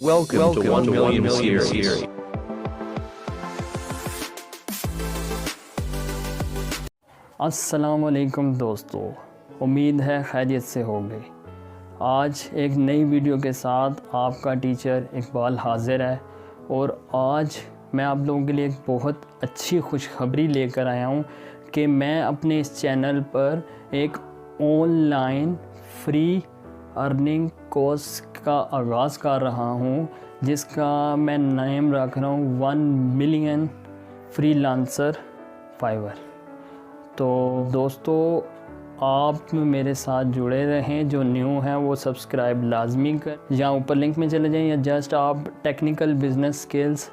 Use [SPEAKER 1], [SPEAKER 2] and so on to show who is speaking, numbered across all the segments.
[SPEAKER 1] Welcome to 1 Million Series.
[SPEAKER 2] अस्सलामुअलैकुम दोस्तों, उम्मीद है खैरियत से होंगे। आज एक नई वीडियो के साथ आपका टीचर इकबाल हाज़िर है और आज मैं आप लोगों के लिए एक बहुत अच्छी खुशखबरी लेकर आया हूँ कि मैं अपने इस चैनल पर एक ऑनलाइन फ्री अर्निंग कोर्स का आगाज़ कर रहा हूँ, जिसका मैं नेम रख रहा हूँ 1 मिलियन फ्रीलांसर फाइवर। तो दोस्तों, आप मेरे साथ जुड़े रहें। जो न्यू हैं वो सब्सक्राइब लाजमी कर, या ऊपर लिंक में चले जाएं, या जस्ट आप टेक्निकल बिजनेस स्किल्स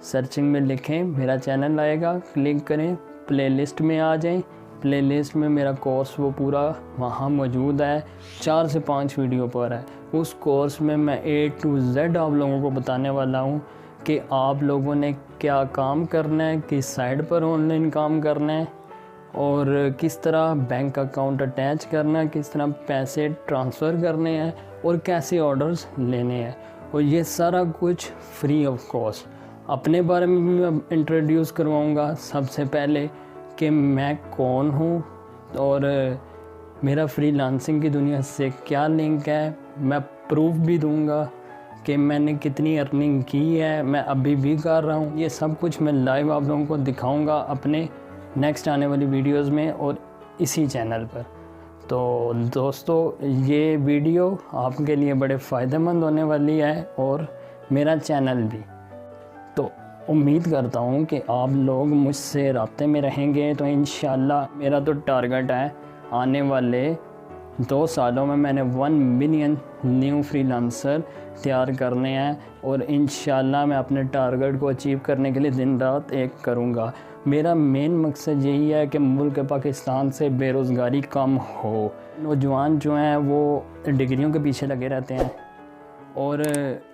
[SPEAKER 2] सर्चिंग में लिखें, मेरा चैनल आएगा, क्लिक करें, प्लेलिस्ट में आ जाएं। प्लेलिस्ट में मेरा कोर्स वो पूरा वहाँ मौजूद है, 4 से 5 वीडियो पर है। उस कोर्स में मैं A to Z आप लोगों को बताने वाला हूँ कि आप लोगों ने क्या काम करना है, किस साइड पर ऑनलाइन काम करना है और किस तरह बैंक अकाउंट अटैच करना है, किस तरह पैसे ट्रांसफ़र करने हैं और कैसे ऑर्डर्स लेने हैं। और ये सारा कुछ फ्री ऑफ कॉस्ट। अपने बारे में भी मैं इंट्रोड्यूस करवाऊँगा सबसे पहले कि मैं कौन हूँ और मेरा फ्रीलांसिंग की दुनिया से क्या लिंक है। मैं प्रूफ भी दूँगा कि मैंने कितनी अर्निंग की है, मैं अभी भी कर रहा हूँ। ये सब कुछ मैं लाइव आप लोगों को दिखाऊँगा अपने नेक्स्ट आने वाली वीडियोस में और इसी चैनल पर। तो दोस्तों, ये वीडियो आपके लिए बड़े फ़ायदेमंद होने वाली है और मेरा चैनल भी। तो उम्मीद करता हूँ कि आप लोग मुझसे राब्ते में रहेंगे। तो इंशाल्लाह मेरा तो टारगेट है आने वाले 2 सालों में मैंने 1 मिलियन न्यू फ्रीलांसर तैयार करने हैं और इंशाल्लाह मैं अपने टारगेट को अचीव करने के लिए दिन रात एक करूँगा। मेरा मेन मकसद यही है कि मुल्क पाकिस्तान से बेरोज़गारी कम हो। नौजवान जो हैं वो डिग्रियों के पीछे लगे रहते हैं और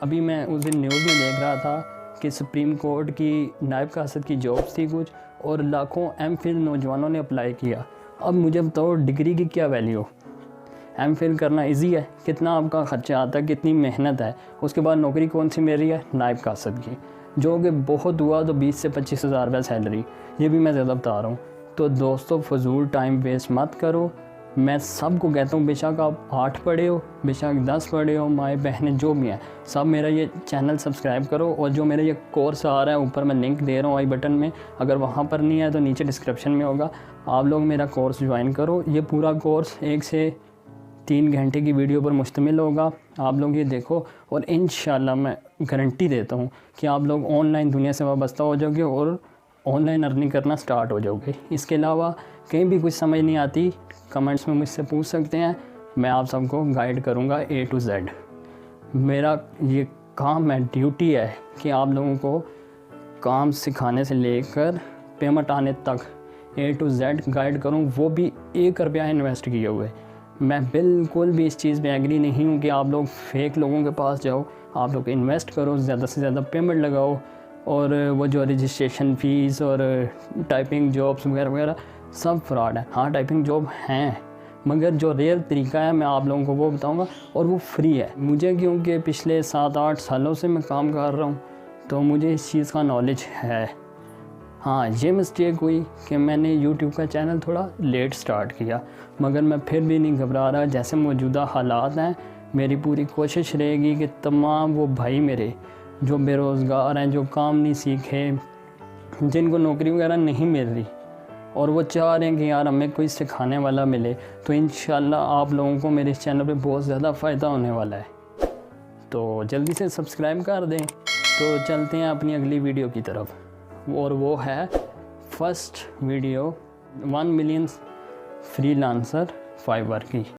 [SPEAKER 2] अभी मैं उस दिन न्यूज़ में देख रहा था कि सुप्रीम कोर्ट की नायब कासद की जॉब्स थी कुछ और लाखों MPhil नौजवानों ने अप्लाई किया। अब मुझे बताओ, डिग्री की क्या वैल्यू? MPhil करना इजी है, कितना आपका ख़र्चा आता है, कितनी मेहनत है, उसके बाद नौकरी कौन सी मिल रही है? नायब कासद की, जो कि बहुत हुआ तो 20 से 25 हज़ार रुपये सैलरी। ये भी मैं ज़्यादा बता रहा हूँ। तो दोस्तों, फजूल टाइम वेस्ट मत करो। मैं सबको कहता हूँ, बेशक आप 8 पढ़े हो, बेशक 10 पढ़े हो, माएँ बहनें जो भी हैं, सब मेरा ये चैनल सब्सक्राइब करो। और जो मेरा ये कोर्स आ रहा है, ऊपर मैं लिंक दे रहा हूँ आई बटन में, अगर वहाँ पर नहीं है तो नीचे डिस्क्रिप्शन में होगा। आप लोग मेरा कोर्स ज्वाइन करो। ये पूरा कोर्स 1 से 3 घंटे की वीडियो पर मुश्तमिल होगा। आप लोग ये देखो और इंशाल्लाह मैं गारंटी देता हूँ कि आप लोग ऑनलाइन दुनिया से वाबस्ता हो जाओगे और ऑनलाइन अर्निंग करना स्टार्ट हो जाओगे। इसके अलावा कहीं भी कुछ समझ नहीं आती, कमेंट्स में मुझसे पूछ सकते हैं, मैं आप सबको गाइड करूँगा A to Z। मेरा ये काम है, ड्यूटी है कि आप लोगों को काम सिखाने से लेकर पेमेंट आने तक A to Z गाइड करूँ, वो भी 1 रुपया इन्वेस्ट किए हुए। मैं बिल्कुल भी इस चीज़ पे एग्री नहीं हूँ कि आप लोग फेक लोगों के पास जाओ। आप लोग इन्वेस्ट करो, ज़्यादा से ज़्यादा पेमेंट लगाओ और वो जो रजिस्ट्रेशन फ़ीस और टाइपिंग जॉब्स वगैरह वगैरह सब फ्रॉड है। हाँ, टाइपिंग जॉब हैं, मगर जो रियल तरीका है मैं आप लोगों को वो बताऊंगा और वो फ्री है। मुझे क्योंकि पिछले 7-8 सालों से मैं काम कर रहा हूँ तो मुझे इस चीज़ का नॉलेज है। हाँ, ये मिस्टेक हुई कि मैंने YouTube का चैनल थोड़ा लेट स्टार्ट किया, मगर मैं फिर भी नहीं घबरा रहा। जैसे मौजूदा हालात हैं, मेरी पूरी कोशिश रहेगी कि तमाम वो भाई मेरे जो बेरोज़गार हैं, जो काम नहीं सीखे, जिनको नौकरी वगैरह नहीं मिल रही और वो चाह रहे हैं कि यार हमें कोई सिखाने वाला मिले, तो इंशाल्लाह आप लोगों को मेरे इस चैनल पे बहुत ज़्यादा फ़ायदा होने वाला है। तो जल्दी से सब्सक्राइब कर दें। तो चलते हैं अपनी अगली वीडियो की तरफ, और वो है first video 1 million freelancer Fiverr की।